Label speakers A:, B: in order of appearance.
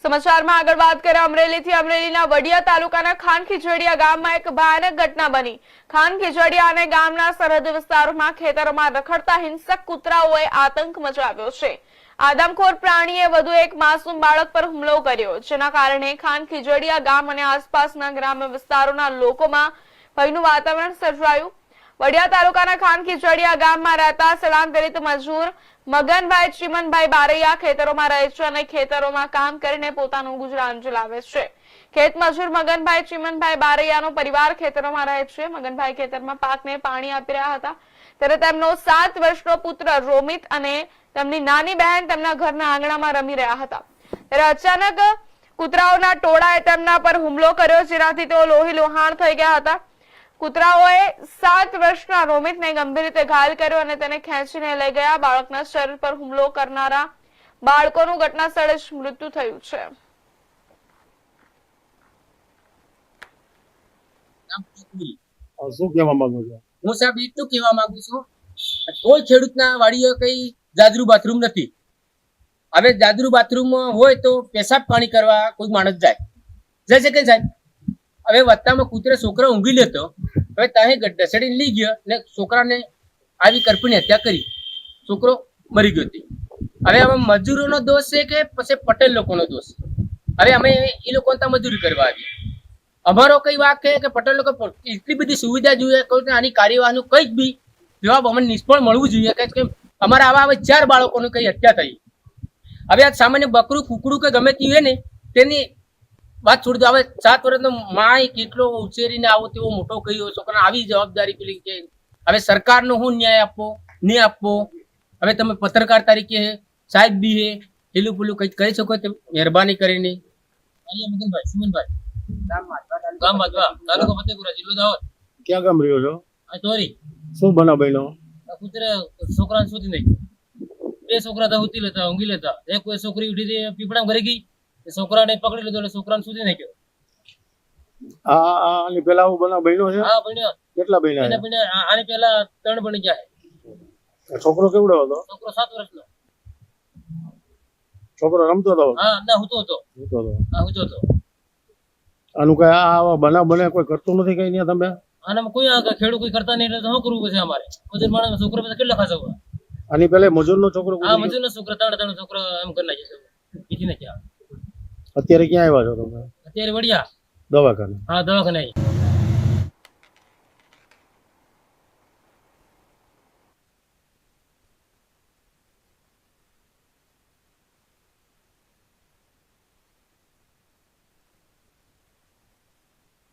A: સમાચારમાં આગળ વાત કરીએ અમરેલીથી। અમરેલીના વડિયા તાલુકાના ખાન ખીજડીયા ગામમાં એક ભયાનક ઘટના બની। ખાન ખીજડીયા અને ગામના સરહદ વિસ્તારોમાં ખેતરોમાં રખડતા હિંસક કૂતરાઓએ આતંક મચાવ્યો છે। આદમખોર પ્રાણીએ વધુ એક માસૂમ બાળક પર હુમલો કર્યો, જેના કારણે ખાન ખીજડીયા ગામ અને આસપાસના ગ્રામ્ય વિસ્તારોના લોકોમાં ભયનું વાતાવરણ સર્જાયું। વડિયા તાલુકાના ખાન ખીજડીયા ગામમાં રહેતા સ્થળાંતરિત મજૂર મગનભાઈ ચીમનભાઈ બારૈયા ખેતરોમાં રહે છે અને ખેતરોમાં કામ કરીને પોતાનું ગુજરાન ચલાવે છે। ખેત મજૂર મગનભાઈ ચીમનભાઈ બારૈયાનો પરિવાર ખેતરોમાં રહે છે। મગનભાઈ ખેતરમાં પાકને પાણી આપી રહ્યા હતા ત્યારે તેમનો 7 વર્ષનો પુત્ર રોમિત અને તેમની નાની બહેન તેમના ઘરના આંગણામાં રમી રહ્યા હતા ત્યારે અચાનક કૂતરાઓના ટોળાએ તેમના પર હુમલો કર્યો, જેનાથી તેઓ લોહી લોહાણ થઈ ગયા હતા। કૂતરાઓએ 7 વર્ષના રોમિતને ગંભીર રીતે ઘાયલ કર્યો અને તેને ખેંચીને લઈ ગયા। બાળકના શરીર પર હુમલો કરનારા બાળકોનું ઘટના સ્થળે જ મૃત્યુ થયું છે।
B: શું કહેવા માંગુ છો?
C: હું સાહેબ એટલું કહેવા માંગુ છું, કોઈ ખેડૂતના વાડીએ કઈ જાદરું બાથરૂમ નથી। હવે જાદરું બાથરૂમ હોય તો પેશાબ પાણી કરવા કોઈ માણસ જાય છે કે સાહેબ? હવે વત્તામાં કૂતરે છોકરા ઊંઘી લેતો, હવે ત્યાં ઢસડીને લઈ ગયો ને છોકરાને આવી કરપીને હત્યા કરી, છોકરો મરી ગયો હતી। હવે આમાં મજૂરોનો દોષ છે કે પછી પટેલ લોકોનો દોષ? હવે અમે એ લોકોને ત્યાં મજૂરી કરવા આવીએ, અમારો કઈ વાત કે પટેલ લોકો એટલી બધી સુવિધા જોઈએ, કોઈ આની કાર્યવાહીનું કંઈક બી જવાબ અમને નિષ્ફળ મળવું જોઈએ કે અમારા આવા હવે 4 બાળકોની કઈ હત્યા થઈ। હવે આ સામાન્ય બકરું કુકડું કે ગમે તે હોય ને તેની વાત છોડી દો। હવે 7 વર્ષનો માય કેટલો ઉછેરીને આવો તેવો મોટો કર્યો છોકરાને, આવી જવાબદારી પેલી કે હવે સરકારનો હું ન્યાય આપવો નહીં આપવો? હવે તમે પત્રકાર તરીકે સાહેબ બી હે પેલું પેલું કંઈક કહી શકો તો મહેરબાની કરીને। મગનભાઈ સુમનભાઈ, ગામ માધવા, તાલુકો ફતેપુરા, જિલ્લો દાહોદ।
B: ક્યાં ગામ રહ્યો છો?
C: આ ચોરી
B: શું બનાવ બન્યો?
C: કૂતરે છોકરાને શોધી નહીં, 2 છોકરા તો ઉતી લેતા ઊંઘી લેતા, એક કોઈ છોકરી ઉઠી હતી પીપળામાં ઘરે ગઈ, છોકરાને પકડી લીધો એટલે છોકરાને શોધી નાખ્યો।
B: આની પેલા આવો બનાવ બન્યો છે?
C: હા બન્યો।
B: કેટલા બન્યા?
C: આની પેલા 3 બની ગયા।
B: છોકરો કેવડો હતો?
C: છોકરો 7 વર્ષનો।
B: છોકરો રમતો હતો?
C: હા ના હુતો હતો। હા હુતો હતો।
B: આનું કઈ આવા બનાવ બને કોઈ કરતું નથી કઈ ત્યાં? તમે
C: આનામાં કોઈ ખેડૂત કોઈ કરતા નહીં એટલે શું કરવું પછી? અમારે મજૂર માણસ છોકરો પછી કેટલા ખાસા?
B: આની પેલા મજૂરનો છોકરો?
C: હા મજૂરનો છોકરો 3 છોકરો એમ કરી નાખે છે, બીજી નથી।
B: અત્યારે ક્યાં આવ્યા છો તમે?
C: અત્યારે વડિયા
B: દવાખાને?
C: હા દવાખાને।